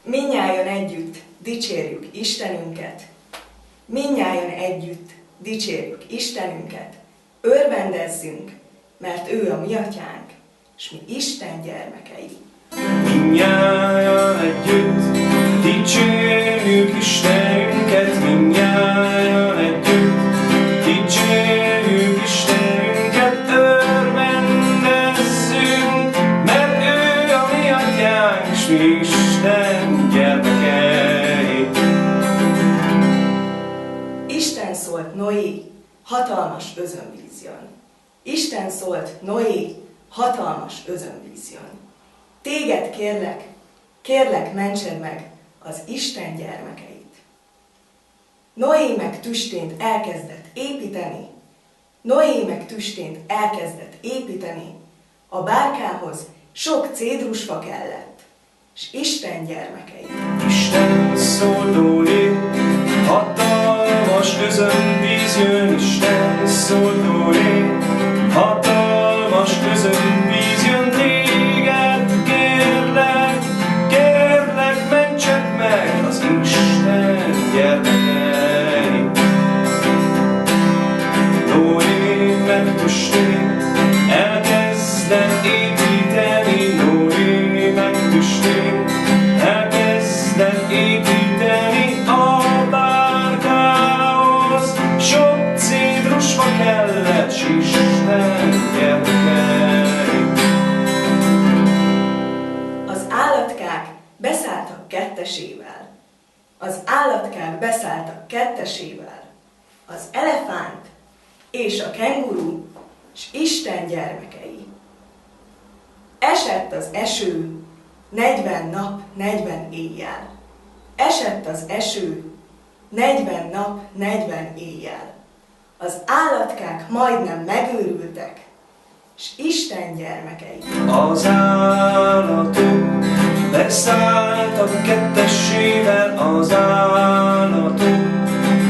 Mindnyájan együtt dicsérjük Istenünket. Mindnyájan együtt dicsérjük Istenünket. Örvendezzünk, mert ő a mi atyánk, és mi Isten gyermekei. Mindnyájan együtt dicsérjük Istenünket, mindnyájan együtt dicsérjük Istenünket, örvendezzünk, mert ő a mi atyánk, és mi Isten gyermekei. Isten szólt Noé hatalmas özönvízjön. Isten szólt Noé hatalmas özönvízjön. Téged kérlek, mentsed meg az Isten gyermekeit. Noé meg tüstént elkezdett építeni. Noé meg tüstént elkezdett építeni. A bárkához sok cédrusfa kellett, és Isten gyermekei. Isten szólt Noé, hatalmas özönvíz jön. Isten szólt Noé, hatalmas özönvíz jön. Téged kérlek, mentsed meg az Isten gyermekei. Noé meg tüstént elkezdett építeni. Noé meg tüstént elkezdett építeni. A bárkához sok cédrusfa kellett, s Isten gyermekei. Az állatkák beszálltak kettesével. Az állatkák beszálltak kettesével. Az elefánt és a kenguru, és Isten gyermekei. Esett az eső 40 nap, 40 éjjel. Esett az eső 40 nap, 40 éjjel. Az állatkák majdnem megőrültek, és Isten gyermekei. Az állatok beszálltak kettessével, az állatok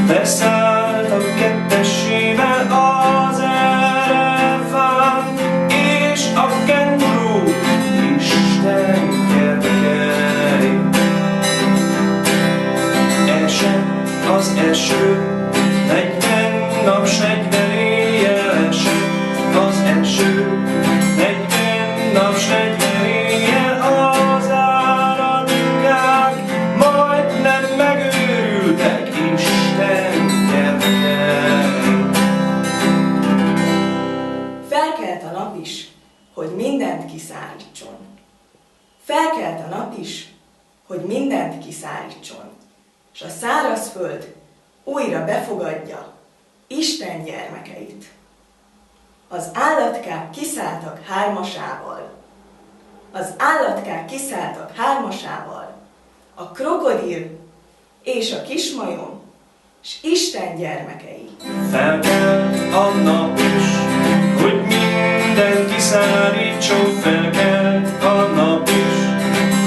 beszálltak kettessével, az elefánt és a kenguru, Isten gyermekei. Esett az eső 40 nap, s 40 éjjel, esett az eső 40 nap, s 40 éjjel, az állatkák majdnem megőrültek, Isten gyermekei. Felkelt a nap is, hogy mindent kiszárítson. Felkelt a nap is, hogy mindent kiszárítson, és a szárazföld újra befogadja Isten gyermekeit. Az állatkák kiszálltak hármasával. Az állatkák kiszálltak hármasával. A krokodil és a kismajom, és Isten gyermekei. Felkelt a nap is, hogy minden kiszárítson, felkelt a nap is,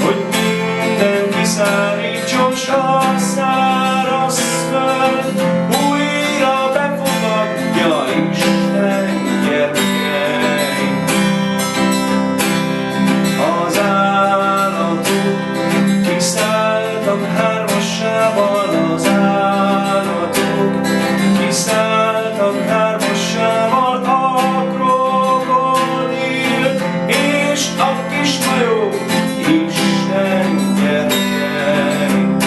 hogy minden kiszárítson, s a száraz föld újra befogadja Isten gyermekei. Az állatok kiszálltak hármasával, az állatok kiszálltak hármasával, a krokodil és a kismajom, Isten gyermekei.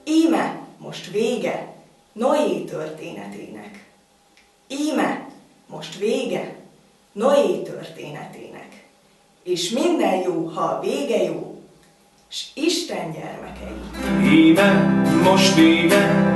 Íme most vége Noé történetének. Íme most vége Noé történetének. És minden jó, ha a vége jó, s Isten gyermekei. Íme most vége